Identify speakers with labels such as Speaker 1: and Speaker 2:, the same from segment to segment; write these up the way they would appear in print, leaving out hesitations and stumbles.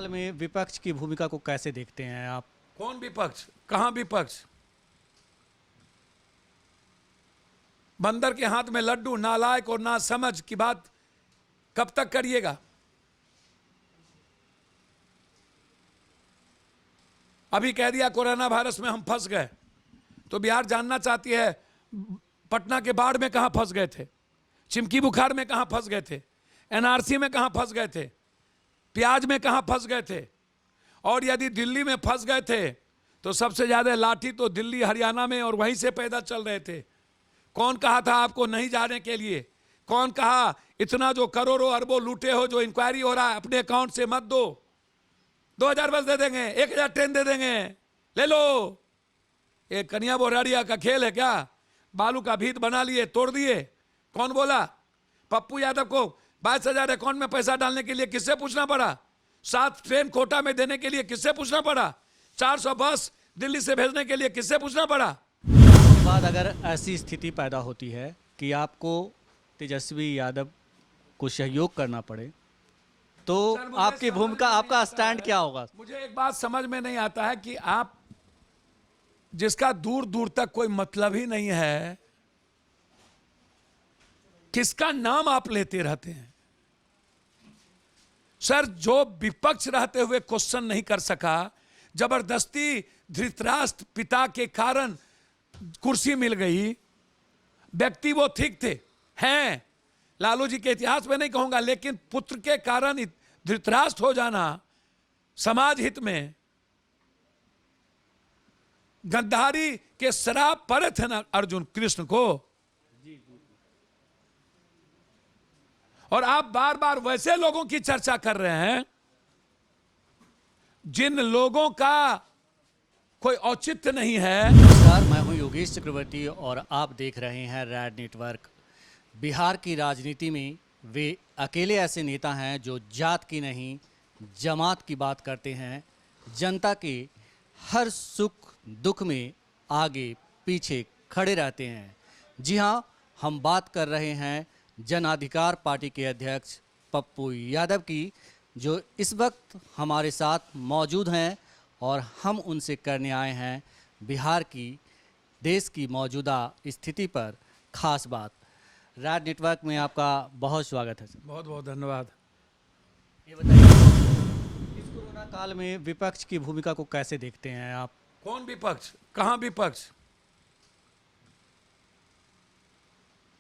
Speaker 1: में विपक्ष की भूमिका को कैसे देखते हैं आप?
Speaker 2: कौन विपक्ष? कहां विपक्ष? बंदर के हाथ में लड्डू, नालायक और नासमझ की बात कब तक करिएगा? अभी कह दिया कोरोना वायरस में हम फंस गए, तो बिहार जानना चाहती है पटना के बाढ़ में कहां फंस गए थे, चिमकी बुखार में कहां फंस गए थे, एनआरसी में कहां फंस गए थे, प्याज में कहां फंस गए थे। और यदि दिल्ली में फंस गए थे तो सबसे ज्यादा लाठी तो दिल्ली हरियाणा में और वहीं से पैदा चल रहे थे। कौन कहा था आपको नहीं जाने के लिए? कौन कहा इतना जो करोड़ों अरबों लूटे हो, जो इंक्वायरी हो रहा है अपने अकाउंट से मत दो, 2000 बस दे देंगे, 1000 ट्रेन दे देंगे, ले लो। ये कन्या बोराड़िया का खेल है क्या? बालू का भीत बना लिए, तोड़ दिए। कौन बोला? पप्पू यादव को 22,000 अकाउंट में पैसा डालने के लिए किससे पूछना पड़ा? 7 ट्रेन कोटा में देने के लिए किससे पूछना पड़ा? 400 बस दिल्ली से भेजने के लिए किससे पूछना पड़ा?
Speaker 1: बाद अगर ऐसी स्थिति पैदा होती है कि आपको तेजस्वी यादव को सहयोग करना पड़े, तो आपकी भूमिका, आपका स्टैंड क्या होगा?
Speaker 2: मुझे एक बात समझ में नहीं आता है कि आप जिसका दूर दूर तक कोई मतलब ही नहीं है, किसका नाम आप लेते रहते हैं? सर, जो विपक्ष रहते हुए क्वेश्चन नहीं कर सका, जबरदस्ती धृतराष्ट्र पिता के कारण कुर्सी मिल गई। व्यक्ति वो ठीक थे, हैं, लालू जी के इतिहास में नहीं कहूंगा, लेकिन पुत्र के कारण धृतराष्ट्र हो जाना समाज हित में, गद्दारी के शराब पड़े थे ना अर्जुन कृष्ण को। और आप बार बार वैसे लोगों की चर्चा कर रहे हैं जिन लोगों का कोई औचित्य नहीं है।
Speaker 1: नमस्कार, मैं हूं योगेश चक्रवर्ती और आप देख रहे हैं रैड नेटवर्क। बिहार की राजनीति में वे अकेले ऐसे नेता हैं जो जात की नहीं, जमात की बात करते हैं। जनता के हर सुख दुख में आगे पीछे खड़े रहते हैं। जी हां, हम बात कर रहे हैं जन अधिकार पार्टी के अध्यक्ष पप्पू यादव की, जो इस वक्त हमारे साथ मौजूद हैं और हम उनसे करने आए हैं बिहार की, देश की मौजूदा स्थिति पर खास बात। रैड नेटवर्क में आपका बहुत स्वागत है सर।
Speaker 2: बहुत बहुत धन्यवाद।
Speaker 1: ये बताइए, इस कोरोना काल में विपक्ष की भूमिका को कैसे देखते हैं आप?
Speaker 2: कौन विपक्ष? कहां विपक्ष?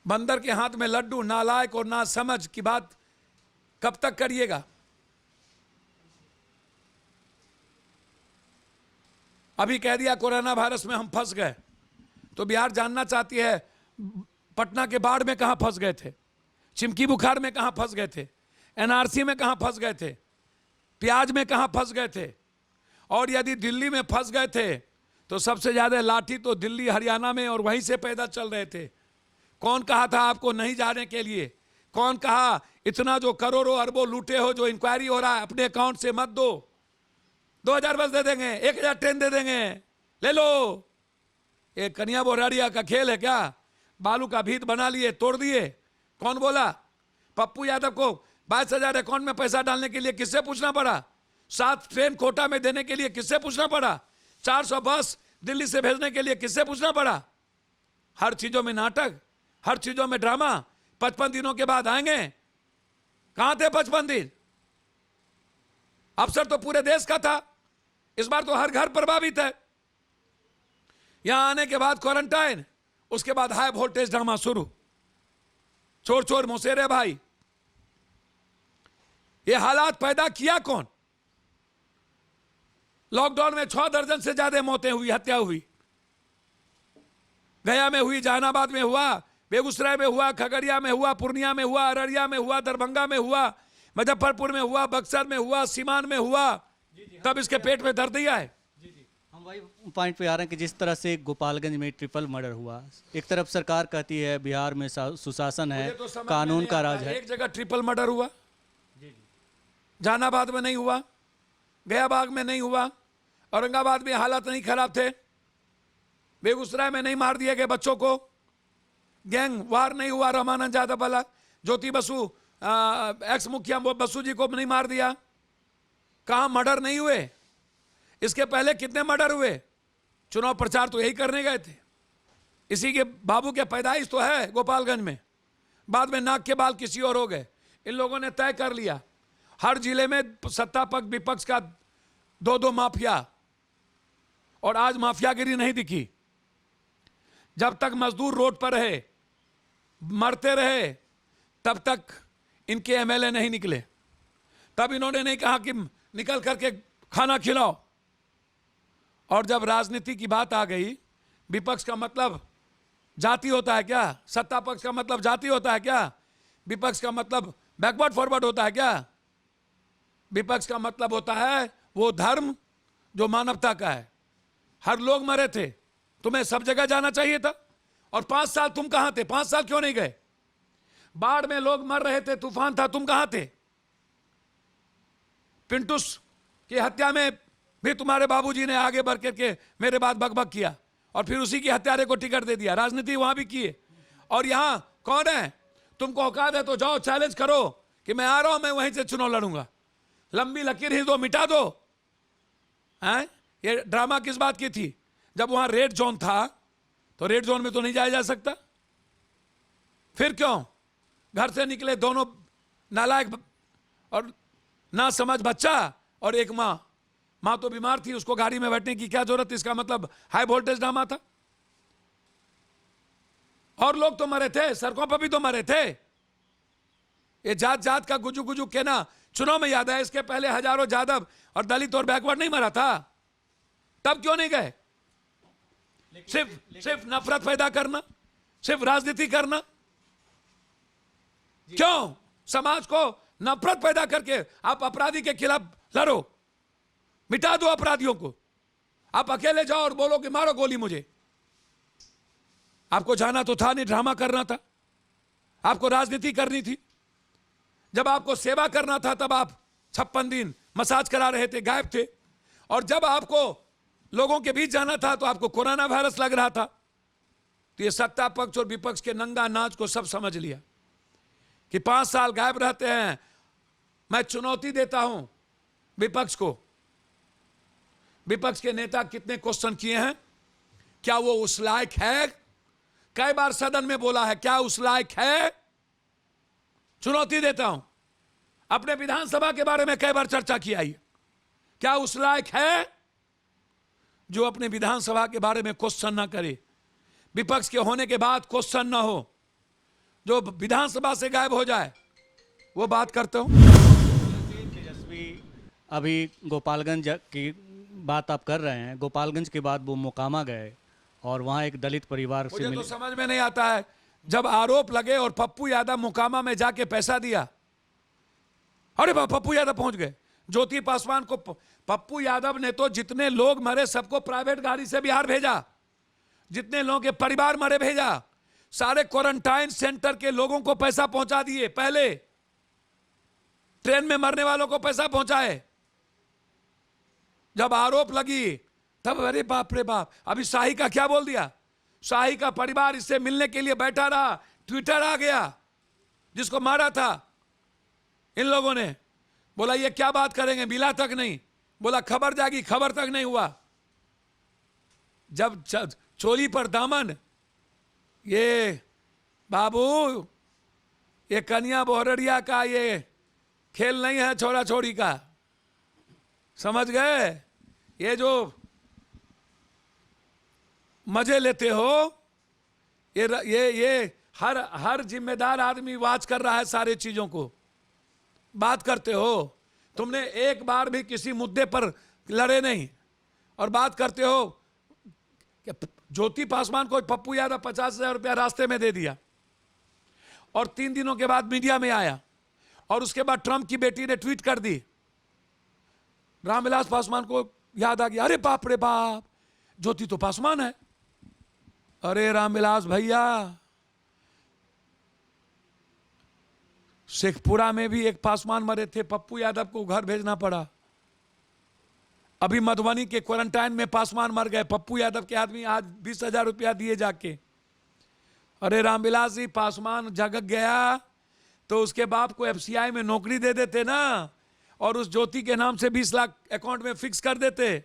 Speaker 2: बंदर के हाथ में लड्डू, नालायक और नासमझ की बात कब तक करिएगा? अभी कह दिया कोरोना वायरस में हम फंस गए, तो बिहार जानना चाहती है पटना के बाढ़ में कहां फंस गए थे, चिमकी बुखार में कहां फंस गए थे, एनआरसी में कहां फंस गए थे, प्याज में कहां फंस गए थे। और यदि दिल्ली में फंस गए थे तो सबसे ज्यादा लाठी तो दिल्ली हरियाणा में और वहीं से पैदा चल रहे थे। कौन कहा था आपको नहीं जाने के लिए? कौन कहा इतना जो करोड़ों अरबों लूटे हो, जो इंक्वायरी हो रहा है अपने अकाउंट से मत दो, 2000 बस दे देंगे, 1000 ट्रेन दे देंगे, ले लो। ये कन्या बोराड़िया का खेल है क्या? बालू का भीत बना लिए, तोड़ दिए। कौन बोला? पप्पू यादव को 22,000 अकाउंट में पैसा डालने के लिए किससे पूछना पड़ा? 7 ट्रेन कोटा में देने के लिए किससे पूछना पड़ा? 400 बस दिल्ली से भेजने के लिए किससे पूछना पड़ा? हर चीजों में नाटक, हर चीजों में ड्रामा। 55 दिनों के बाद आएंगे। कहां थे 55 दिन? अवसर तो पूरे देश का था, इस बार तो हर घर प्रभावित है। यहां आने के बाद क्वारंटाइन, उसके बाद हाई वोल्टेज ड्रामा शुरू। चोर चोर मोसेरे भाई, ये हालात पैदा किया कौन? लॉकडाउन में 6 दर्जन से ज्यादा मौतें हुई, हत्या हुई। गया में हुई, जहानाबाद में हुआ, बेगूसराय में हुआ, खगड़िया में हुआ, पूर्णिया में हुआ, अररिया में हुआ, दरभंगा में हुआ, मुजफ्फरपुर में हुआ, बक्सर में हुआ, सीवान में हुआ। तब इसके पेट में दर्द दिया है।
Speaker 1: हम वही पॉइंट पे आ रहे हैं कि जिस तरह से गोपालगंज में ट्रिपल मर्डर हुआ, एक तरफ सरकार कहती है बिहार में सुशासन है,
Speaker 2: तो
Speaker 1: कानून का राज है।
Speaker 2: एक जगह ट्रिपल मर्डर हुआ, जहानाबाद में नहीं हुआ, गया बाग में नहीं हुआ, औरंगाबाद में हालात नहीं खराब थे, बेगूसराय में नहीं मार दिए गए बच्चों को, गैंग वार नहीं हुआ रामानंद यादव वाला, ज्योति बसु एक्स मुखिया बसु जी को नहीं मार दिया, कहां मर्डर नहीं हुए? इसके पहले कितने मर्डर हुए? चुनाव प्रचार तो यही करने गए थे। इसी के बाबू के पैदाइश तो है गोपालगंज में, बाद में नाक के बाल किसी और हो गए। इन लोगों ने तय कर लिया हर जिले में सत्ता पक्ष विपक्ष का दो दो माफिया, और आज माफियागिरी नहीं दिखी। जब तक मजदूर रोड पर रहे, मरते रहे, तब तक इनके एमएलए नहीं निकले। तब इन्होंने नहीं कहा कि निकल करके खाना खिलाओ। और जब राजनीति की बात आ गई, विपक्ष का मतलब जाति होता है क्या? सत्ता पक्ष का मतलब जाति होता है क्या? विपक्ष का मतलब बैकवर्ड फॉरवर्ड होता है क्या? विपक्ष का मतलब होता है वो धर्म जो मानवता का है। हर लोग मरे थे, तुम्हें सब जगह जाना चाहिए था। और 5 साल तुम कहां थे? 5 साल क्यों नहीं गए? बाढ़ में लोग मर रहे थे, तूफान था, तुम कहां थे? पिंटूस की हत्या में भी तुम्हारे बाबूजी ने आगे बढ़ करके मेरे बाद बकबक किया, और फिर उसी की हत्यारे को टिकट दे दिया। राजनीति वहां भी की है। और यहां कौन है? तुमको औकात है तो जाओ चैलेंज करो कि मैं आ रहा हूं, मैं वहीं से चुनाव लड़ूंगा। लंबी लकीर ही दो, मिटा दो। हैं? ये ड्रामा किस बात की थी? जब वहां रेड जोन था तो रेड जोन में तो नहीं जाया जा सकता। फिर क्यों घर से निकले दोनों नालायक और ना समझ बच्चा और एक मां तो बीमार थी, उसको गाड़ी में बैठने की क्या जरूरत? इसका मतलब हाई वोल्टेज ड्रामा था। और लोग तो मरे थे, सड़कों पर भी तो मरे थे। ये जात जात का गुजू गुजू कहना चुनाव में याद है। इसके पहले हजारों यादव और दलित और बैकवर्ड नहीं मरा था? तब क्यों नहीं गए? सिर्फ नफरत पैदा करना, सिर्फ राजनीति करना। क्यों समाज को नफरत पैदा करके आप अपराधी के खिलाफ लड़ो, मिटा दो अपराधियों को। आप अकेले जाओ और बोलो कि मारो गोली मुझे। आपको जाना तो था नहीं, ड्रामा करना था, आपको राजनीति करनी थी। जब आपको सेवा करना था तब आप 56 दिन मसाज करा रहे थे, गायब थे। और जब आपको लोगों के बीच जाना था तो आपको कोरोना वायरस लग रहा था। तो ये सत्ता पक्ष और विपक्ष के नंगा नाच को सब समझ लिया कि 5 साल गायब रहते हैं। मैं चुनौती देता हूं विपक्ष को। विपक्ष के नेता कितने क्वेश्चन किए हैं? क्या वो उस लायक है? कई बार सदन में बोला है, क्या उस लायक है? चुनौती देता हूं। अपने विधानसभा के बारे में कई बार चर्चा किया है, क्या उस लायक है? जो अपने विधानसभा के बारे में क्वेश्चन ना करे, विपक्ष के होने के बाद क्वेश्चन ना हो, जो विधानसभा से गायब हो जाए, वो बात करता हूं।
Speaker 1: तेजस्वी अभी गोपालगंज की बात आप कर रहे हैं। गोपालगंज के बाद वो मोकामा गए और वहाँ एक दलित परिवार से
Speaker 2: मुझे
Speaker 1: मिले।
Speaker 2: तो समझ में नहीं आता है, जब आरोप लगे और पप्पू यादव मोकामा में जाके पैसा दिया, अरे पप्पू यादव पहुंच गए। ज्योति पासवान को पप्पू यादव ने तो जितने लोग मरे सबको प्राइवेट गाड़ी से बिहार भेजा, जितने लोगों के परिवार मरे भेजा, सारे क्वारंटाइन सेंटर के लोगों को पैसा पहुंचा दिए। पहले ट्रेन में मरने वालों को पैसा पहुंचाए। जब आरोप लगी तब अरे बाप रे बाप। अभी शाही का क्या बोल दिया? शाही का परिवार इससे मिलने के लिए बैठा रहा, ट्विटर आ गया। जिसको मारा था इन लोगों ने बोला ये क्या बात करेंगे, मिला तक नहीं। बोला खबर जागी, खबर तक नहीं हुआ। जब चोली पर दामन, ये बाबू ये कन्या बोहररिया का ये खेल नहीं है छोरा छोरी का, समझ गए? ये जो मजे लेते हो, ये हर जिम्मेदार आदमी वाच कर रहा है सारे चीजों को। बात करते हो, तुमने एक बार भी किसी मुद्दे पर लड़े नहीं और बात करते हो। ज्योति पासवान को पप्पू यादव 50,000 रुपया रास्ते में दे दिया और 3 दिनों के बाद मीडिया में आया, और उसके बाद ट्रंप की बेटी ने ट्वीट कर दी। रामविलास पासवान को याद आ गया, अरे बाप रे बाप, ज्योति तो पासवान है। अरे रामविलास भैया, शेखपुरा में भी एक पासवान मरे थे, पप्पू यादव को घर भेजना पड़ा। अभी मधुबनी के क्वारंटाइन में पासवान मर गए, पप्पू यादव के आदमी आज 20,000 रुपया दिए जाके। अरे रामविलास जी, पासवान जग गया तो उसके बाप को एफसीआई में नौकरी दे देते ना, और उस ज्योति के नाम से 20 लाख अकाउंट में फिक्स कर देते।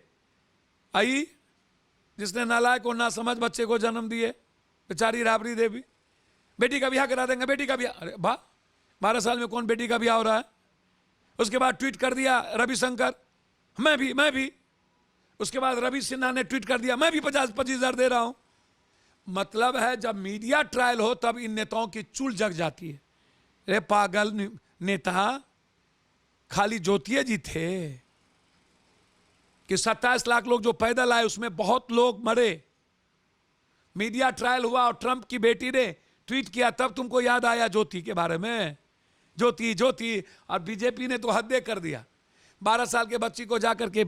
Speaker 2: आई जिसने नालायक और ना समझ बच्चे को जन्म दिए, बेचारी राबड़ी देवी, बेटी का ब्याह करा देंगे, बेटी का ब्याह, अरे वाह, 12 साल में कौन बेटी का ब्याह हो रहा है। उसके बाद ट्वीट कर दिया रविशंकर, मैं भी। उसके बाद रवि सिन्हा ने ट्वीट कर दिया, मैं भी 50,000 दे रहा हूं। मतलब है जब मीडिया ट्रायल हो तब इन नेताओं की चूल जग जाती है। अरे पागल नेता, खाली ज्योतिए जी थे कि 27 लाख लोग जो पैदल आए उसमें बहुत लोग मरे। मीडिया ट्रायल हुआ और ट्रंप की बेटी ने ट्वीट किया, तब तुमको याद आया ज्योति के बारे में। ज्योति और बीजेपी ने तो हद कर दिया। 12 साल के बच्ची को जाकर के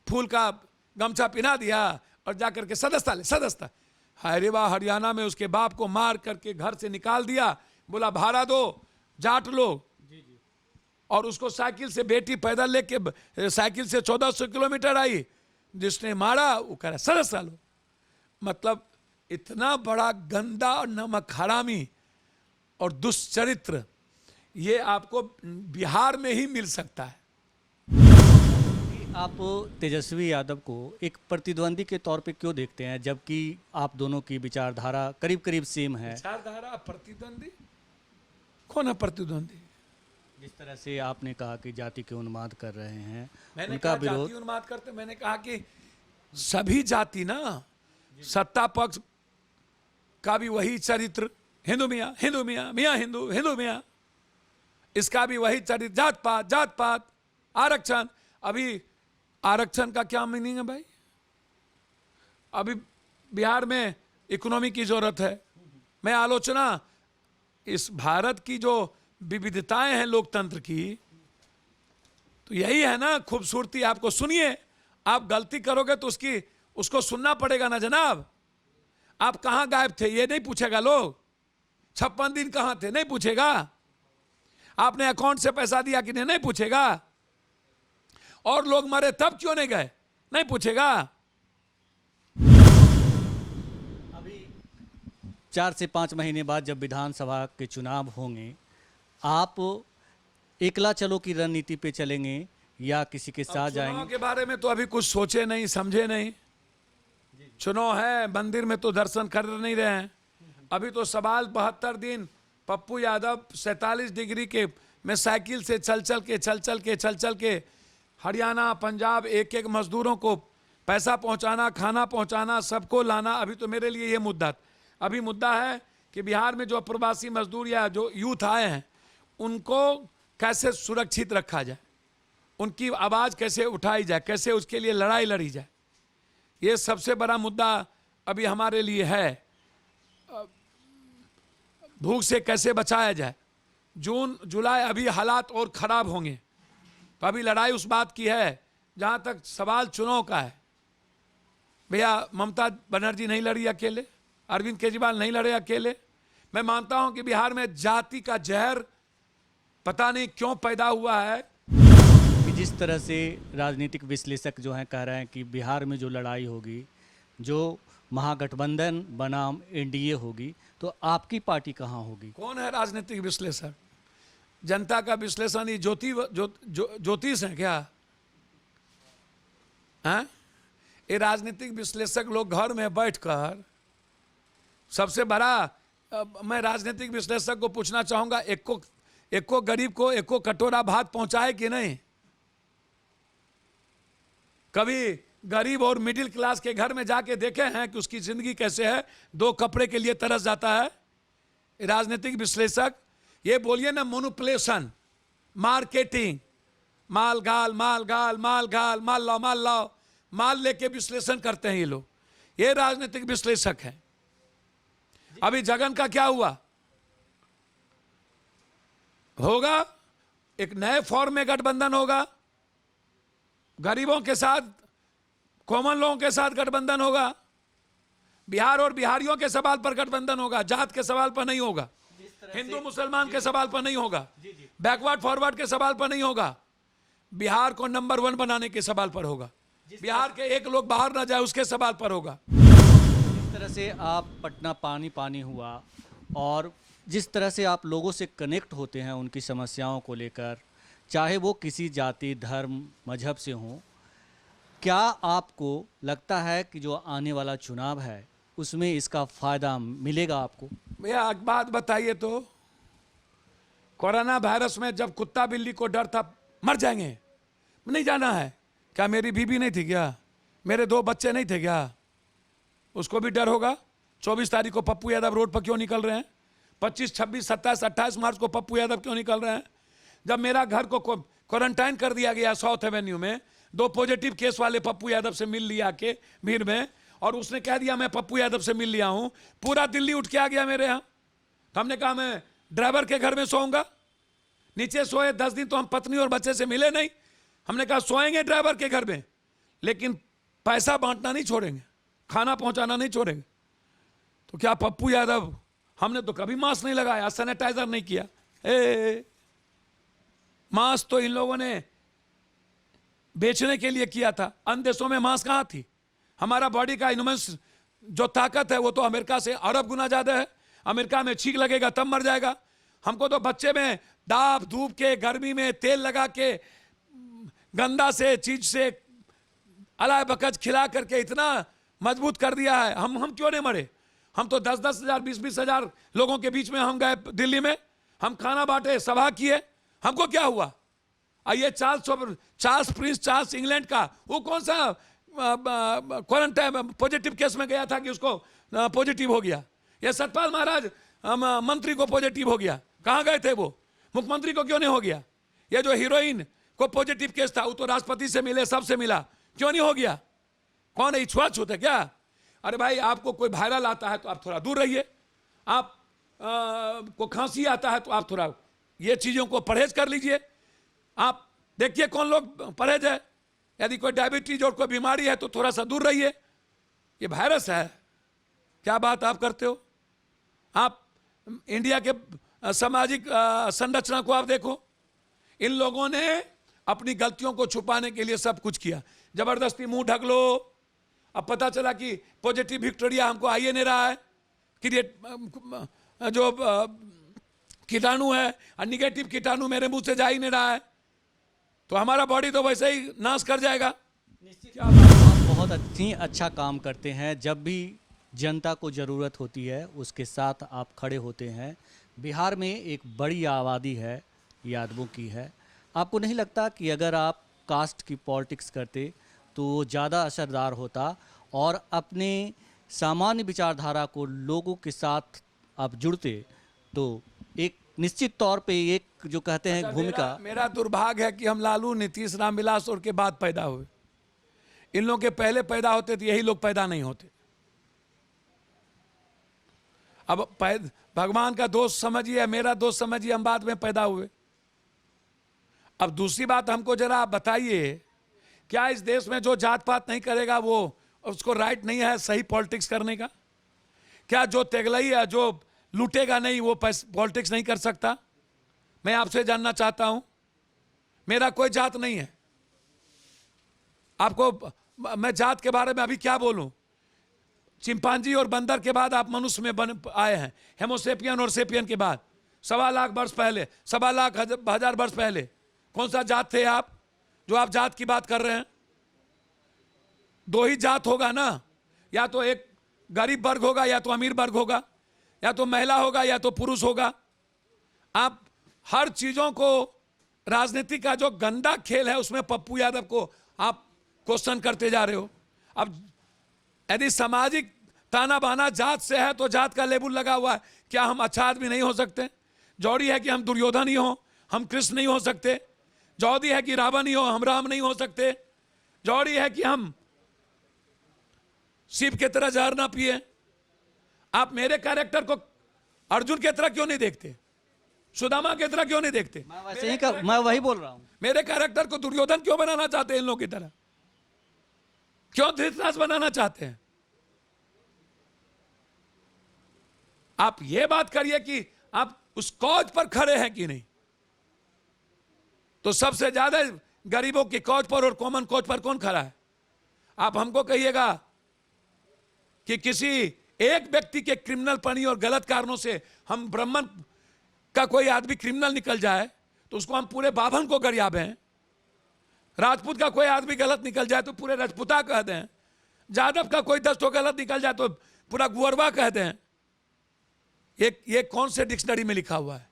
Speaker 2: फूल का गमछा पिना दिया और जाकर के सदस्यता अरे वाह, हरियाणा में उसके बाप को मार करके घर से निकाल दिया, बोला भाड़ा दो, जाट लो। और उसको साइकिल से बेटी पैदल लेके साइकिल से 1400 किलोमीटर आई, जिसने मारा वो कह रहा सदस्य लो। मतलब इतना बड़ा गंदा और नमक हरामी और दुष्चरित्र ये आपको बिहार में ही मिल सकता है।
Speaker 1: आप तेजस्वी यादव को एक प्रतिद्वंदी के तौर पे क्यों देखते हैं, जबकि आप दोनों की विचारधारा करीब करीब सेम है?
Speaker 2: विचारधारा प्रतिद्वंदी कौन है? प्रतिद्वंदी
Speaker 1: जिस तरह से आपने कहा कि जाति के उन्माद कर रहे हैं,
Speaker 2: मैंने
Speaker 1: उनका
Speaker 2: कहा
Speaker 1: विरोध।
Speaker 2: जाति उन्माद करते, मैंने कहा कि सभी जाति ना, सत्ता पक्ष का भी वही चरित्र, हिंदू मियाँ हिंदू मियाँ, इसका भी वही चरित्र, जात पात आरक्षण। अभी आरक्षण का क्या मीनिंग है भाई? अभी बिहार में इकोनॉमी की जरूरत है। मैं आलोचना इस भारत की जो विविधताएं हैं लोकतंत्र की, तो यही है ना खूबसूरती। आपको सुनिए, आप गलती करोगे तो उसको सुनना पड़ेगा ना जनाब। आप कहां गायब थे ये नहीं पूछेगा लोग, 56 दिन कहां थे नहीं पूछेगा, आपने अकाउंट से पैसा दिया कि नहीं पूछेगा, और लोग मरे तब क्यों नहीं गए नहीं पूछेगा।
Speaker 1: अभी 4 से 5 महीने बाद जब विधानसभा के चुनाव होंगे, आप एकला चलो की रणनीति पे चलेंगे या किसी के साथ जाएंगे?
Speaker 2: चुनाव के बारे में तो अभी कुछ सोचे नहीं समझे नहीं। चुनाव है, मंदिर में तो दर्शन कर नहीं रहे हैं। अभी तो सवाल 72 दिन पप्पू यादव 47 डिग्री के में साइकिल से चल के हरियाणा पंजाब एक मजदूरों को पैसा पहुंचाना, खाना पहुंचाना, सबको लाना। अभी तो मेरे लिए ये मुद्दा है कि बिहार में जो प्रवासी मजदूर या जो यूथ आए हैं उनको कैसे सुरक्षित रखा जाए, उनकी आवाज़ कैसे उठाई जाए, कैसे उसके लिए लड़ाई लड़ी जाए। ये सबसे बड़ा मुद्दा अभी हमारे लिए है। भूख से कैसे बचाया जाए। जून जुलाई अभी हालात और ख़राब होंगे, तो अभी लड़ाई उस बात की है। जहाँ तक सवाल चुनाव का है, भैया ममता बनर्जी नहीं लड़ी अकेले, अरविंद केजरीवाल नहीं लड़े अकेले। मैं मानता हूँ कि बिहार में जाति का जहर पता नहीं क्यों पैदा हुआ है।
Speaker 1: कि जिस तरह से राजनीतिक विश्लेषक जो हैं कह रहे हैं कि बिहार में जो लड़ाई होगी, जो महागठबंधन बनाम एनडीए होगी, तो आपकी पार्टी कहाँ होगी?
Speaker 2: कौन है राजनीतिक विश्लेषक? जनता का विश्लेषण ये ज्योतिष है क्या? हैं? ये राजनीतिक विश्लेषक लोग घर में बैठकर सबसे बड़ा मैं राजनीतिक विश्लेषक को पूछना चाहूंगा, एको गरीब को एको कटोरा भात पहुंचाए कि नहीं? कभी गरीब और मिडिल क्लास के घर में जाके देखे हैं कि उसकी जिंदगी कैसे है? 2 कपड़े के लिए तरस जाता है। राजनीतिक विश्लेषक ये बोलिए ना, मैनिपुलेशन, मार्केटिंग, माल लाओ, माल लेके विश्लेषण करते हैं ये लोग। ये राजनीतिक विश्लेषक हैं। अभी जगन का क्या होगा एक नए फॉर्म में गठबंधन होगा, गरीबों के साथ, कॉमन लोगों के साथ गठबंधन होगा। बिहार और बिहारियों के सवाल पर गठबंधन होगा, जात के सवाल पर नहीं होगा, हिंदू मुसलमान के सवाल पर नहीं होगा, बैकवर्ड फॉरवर्ड के सवाल पर नहीं होगा, बिहार को नंबर 1 बनाने के सवाल पर होगा, बिहार के एक लोग बाहर ना जाए उसके सवाल पर होगा।
Speaker 1: जिस तरह से आप पटना पानी हुआ और जिस तरह से आप लोगों से कनेक्ट होते हैं उनकी समस्याओं को लेकर, चाहे वो किसी जाति, धर्म, मजहब से हों। क्या आपको लगता है कि जो आने वाला चुनाव है उसमें इसका फायदा मिलेगा आपको?
Speaker 2: भैया एक बात बताइए तो, कोरोना वायरस में जब कुत्ता बिल्ली को डर था मर जाएंगे, नहीं जाना है, क्या मेरी बीबी नहीं थी क्या, मेरे 2 बच्चे नहीं थे क्या, उसको भी डर होगा? 24 तारीख को पप्पू यादव रोड पर क्यों निकल रहे हैं? 25, 26, 27, 28 मार्च को पप्पू यादव क्यों निकल रहे हैं? जब मेरा घर को क्वारंटाइन कर दिया गया साउथ एवेन्यू में, 2 पॉजिटिव केस वाले पप्पू यादव से मिल लिया के भीड़ में, और उसने कह दिया मैं पप्पू यादव से मिल लिया हूं, पूरा दिल्ली उठ के आ गया मेरे यहाँ। तो हमने कहा मैं ड्राइवर के घर में सोऊंगा, नीचे सोए 10 दिन तो हम पत्नी और बच्चे से मिले नहीं, हमने कहा सोएंगे ड्राइवर के घर में, लेकिन पैसा बांटना नहीं छोड़ेंगे, खाना पहुंचाना नहीं छोड़ेंगे। तो क्या पप्पू यादव, हमने तो कभी मास्क नहीं लगाया, सैनिटाइजर नहीं किया। मास्क तो इन लोगों ने बेचने के लिए किया था, अन्य देशों में मास्क कहां थी? हमारा बॉडी का इम्यून जो ताकत है वो तो अमेरिका से अरब गुना ज्यादा है। अमेरिका में छींक लगेगा तब मर जाएगा, हमको तो बच्चे में दाब धूप के गर्मी में तेल लगा के गंदा से चीज से अलाय बकच खिला करके इतना मजबूत कर दिया है। हम क्यों नहीं मरे? हम तो 10-10 हजार 20-20 हजार लोगों के बीच में हम गए दिल्ली में, हम खाना बांटे, सभा किए, हमको क्या हुआ? ये चार्ल्स प्रिंस चार्ल्स इंग्लैंड का, वो कौन सा क्वारंटाइन पॉजिटिव केस में गया था कि उसको पॉजिटिव हो गया? ये सतपाल महाराज मंत्री को पॉजिटिव हो गया, कहां गए थे वो? मुख्यमंत्री को क्यों नहीं हो गया? ये जो हीरोइन को पॉजिटिव केस था वो तो राष्ट्रपति से मिले, सबसे मिला, क्यों नहीं हो गया? कौन है? छुआछूत है क्या? अरे भाई, आपको कोई वायरल आता है तो आप थोड़ा दूर रहिए, आप को खांसी आता है तो आप थोड़ा ये चीजों को परहेज कर लीजिए। आप देखिए कौन लोग परहेज है, यदि कोई डायबिटीज और कोई बीमारी है तो थोड़ा सा दूर रहिए, ये वायरस है। क्या बात आप करते हो? आप इंडिया के सामाजिक संरचना को आप देखो, इन लोगों ने अपनी गलतियों को छुपाने के लिए सब कुछ किया, जबरदस्ती मुंह ढक लो। अब पता चला कि पॉजिटिव विक्टोरिया हमको आ ही नहीं रहा है, जो कीटाणु है और निगेटिव कीटाणु मेरे मुंह से जा ही नहीं रहा है, तो हमारा बॉडी तो वैसे ही नाश कर जाएगा।
Speaker 1: आप बहुत अच्छा काम करते हैं, जब भी जनता को ज़रूरत होती है उसके साथ आप खड़े होते हैं। बिहार में एक बड़ी आबादी है, यादवों की है। आपको नहीं लगता कि अगर आप कास्ट की पॉलिटिक्स करते तो ज़्यादा असरदार होता और अपने सामान्य विचारधारा को लोगों के साथ आप जुड़ते तो एक निश्चित तौर पे एक जो कहते हैं भूमिका।
Speaker 2: मेरा दुर्भाग्य है कि हम लालू, नीतीश, रामविलास और के बाद पैदा हुए। इन लोगों के पहले पैदा होते तो यही लोग पैदा नहीं होते। अब भगवान का दोष समझिए, मेरा दोष समझिए, हम बाद में पैदा हुए। अब दूसरी बात हमको जरा आप बताइए, क्या इस देश में जो जात पात नहीं करेगा वो उसको राइट नहीं है सही पॉलिटिक्स करने का? क्या जो तेगलई है, जो लूटेगा नहीं, वो पॉलिटिक्स नहीं कर सकता? मैं आपसे जानना चाहता हूं। मेरा कोई जात नहीं है, आपको मैं जात के बारे में अभी क्या बोलूं? चिंपांजी और बंदर के बाद आप मनुष्य में आए हैं, हेमोसेपियन और सेपियन के बाद 1.25 लाख वर्ष पहले, 1.25 लाख हजार वर्ष पहले कौन सा जात थे आप जो आप जात की बात कर रहे हैं? 2 ही जात होगा ना, या तो एक गरीब वर्ग होगा या तो अमीर वर्ग होगा, या तो महिला होगा या तो पुरुष होगा। आप हर चीजों को, राजनीति का जो गंदा खेल है उसमें पप्पू यादव को आप क्वेश्चन करते जा रहे हो। अब यदि सामाजिक ताना बाना जात से है तो जात का लेबल लगा हुआ है, क्या हम अच्छा आदमी नहीं हो सकते? जौहरी है कि हम दुर्योधन ही हो, हम कृष्ण नहीं हो सकते? जौहरी है कि रावण ही हो, हम राम नहीं हो सकते? जौहरी है कि हम शिव की तरह जहर ना पिए? आप मेरे कैरेक्टर को अर्जुन की तरह क्यों नहीं देखते? सुदामा की तरह क्यों नहीं देखते?
Speaker 1: मैं वही बोल रहा हूं।
Speaker 2: मेरे कैरेक्टर को दुर्योधन क्यों बनाना चाहते हैं इन लोगों की तरह? क्यों धृतराष्ट्र बनाना चाहते हैं? आप ये बात करिए कि आप उस कॉज पर खड़े हैं कि नहीं। तो सबसे ज्यादा गरीबों की कॉज पर और कॉमन कॉज पर कौन खड़ा है? आप हमको कहिएगा कि किसी एक व्यक्ति के क्रिमिनल पनी और गलत कारणों से हम ब्राह्मण का कोई आदमी क्रिमिनल निकल जाए तो उसको हम पूरे बाभन को गरियाबे हैं। राजपूत का कोई आदमी गलत निकल जाए तो पूरे राजपूता कह दें, यादव का कोई 10 गलत निकल जाए तो पूरा गुअरवा कह दें। ये कौन से डिक्शनरी में लिखा हुआ है?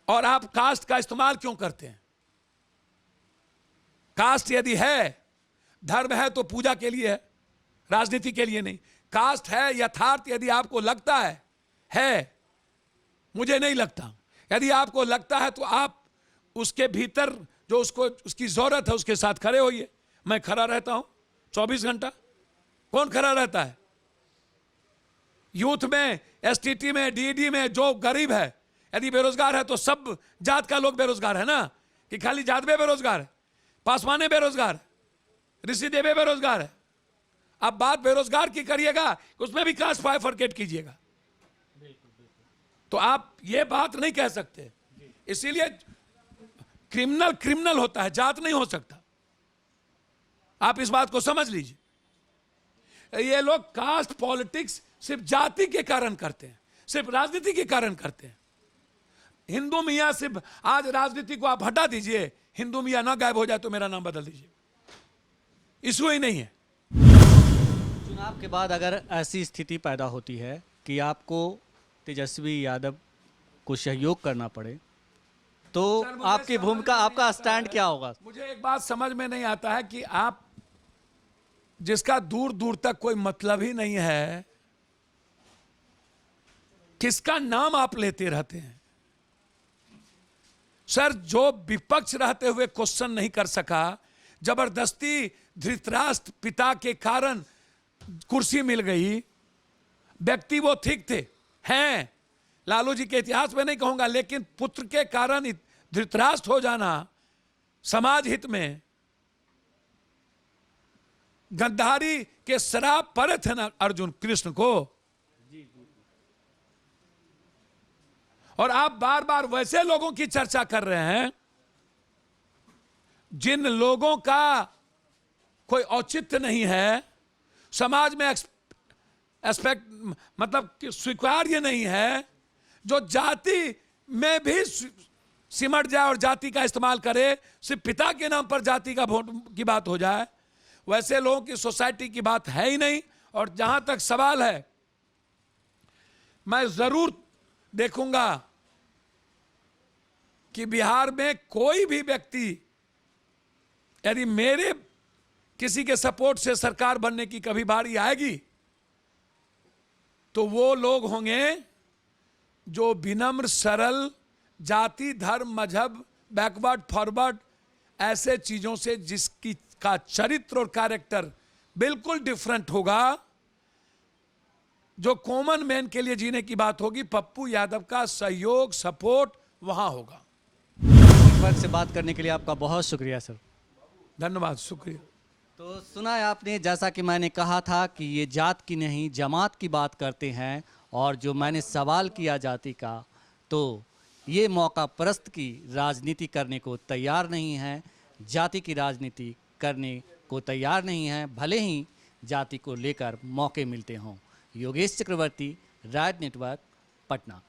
Speaker 2: और आप कास्ट का इस्तेमाल क्यों करते हैं? कास्ट यदि है, धर्म है तो पूजा के लिए है, राजनीति के लिए नहीं। कास्ट है यथार्थ, यदि आपको लगता है, मुझे नहीं लगता। यदि आपको लगता है तो आप उसके भीतर जो उसकी जरूरत है उसके साथ खड़े होइए। मैं खड़ा रहता हूं 24 घंटा। कौन खड़ा रहता है? यूथ में, एसटीटी में, डीडी में जो गरीब है, यदि बेरोजगार है तो सब जात का लोग बेरोजगार है ना, कि खाली जात में बेरोजगार है? पासवाने बेरोजगार है, ऋषिदेवे बेरोजगार है। अब बात बेरोजगार की करिएगा, उसमें भी कास्ट बाइफरकेट कीजिएगा, तो आप ये बात नहीं कह सकते। इसीलिए क्रिमिनल क्रिमिनल होता है, जात नहीं हो सकता। आप इस बात को समझ लीजिए। ये लोग कास्ट पॉलिटिक्स सिर्फ जाति के कारण करते हैं, सिर्फ राजनीति के कारण करते हैं। हिंदू मियां सिर्फ आज राजनीति को आप हटा दीजिए, हिंदू मियां ना गायब हो जाए तो मेरा नाम बदल दीजिए, इशू ही नहीं है।
Speaker 1: चुनाव के बाद अगर ऐसी स्थिति पैदा होती है कि आपको तेजस्वी यादव को सहयोग करना पड़े, तो आपकी भूमिका, आपका स्टैंड क्या होगा?
Speaker 2: मुझे एक बात समझ में नहीं आता है कि आप जिसका दूर दूर तक कोई मतलब ही नहीं है, किसका नाम आप लेते रहते हैं? सर, जो विपक्ष रहते हुए क्वेश्चन नहीं कर सका, जबरदस्ती धृतराष्ट्र पिता के कारण कुर्सी मिल गई। व्यक्ति वो ठीक थे, हैं, लालू जी के इतिहास में नहीं कहूंगा, लेकिन पुत्र के कारण धृतराष्ट्र हो जाना समाज हित में, गद्दारी के शराब पड़े थे ना अर्जुन कृष्ण को। और आप बार बार वैसे लोगों की चर्चा कर रहे हैं जिन लोगों का कोई औचित्य नहीं है, समाज में एस्पेक्ट मतलब स्वीकार्य नहीं है, जो जाति में भी सिमट जाए और जाति का इस्तेमाल करे, सिर्फ पिता के नाम पर जाति का वोट की बात हो जाए, वैसे लोगों की सोसाइटी की बात है ही नहीं। और जहां तक सवाल है, मैं जरूर देखूंगा कि बिहार में कोई भी व्यक्ति यदि मेरे किसी के सपोर्ट से सरकार बनने की कभी बारी आएगी, तो वो लोग होंगे जो विनम्र, सरल, जाति, धर्म, मजहब, बैकवर्ड, फॉरवर्ड ऐसे चीजों से जिसकी का चरित्र और कैरेक्टर बिल्कुल डिफरेंट होगा, जो कॉमन मैन के लिए जीने की बात होगी, पप्पू यादव का सहयोग, सपोर्ट वहां होगा।
Speaker 1: वर्ग से बात करने के लिए आपका बहुत शुक्रिया सर।
Speaker 2: धन्यवाद, शुक्रिया।
Speaker 1: तो सुना है आपने, जैसा कि मैंने कहा था कि ये जात की नहीं जमात की बात करते हैं, और जो मैंने सवाल किया जाति का, तो ये मौका परस्त की राजनीति करने को तैयार नहीं है, जाति की राजनीति करने को तैयार नहीं है, भले ही जाति को लेकर मौके मिलते हों। योगेश चक्रवर्ती, राज नेटवर्क, पटना।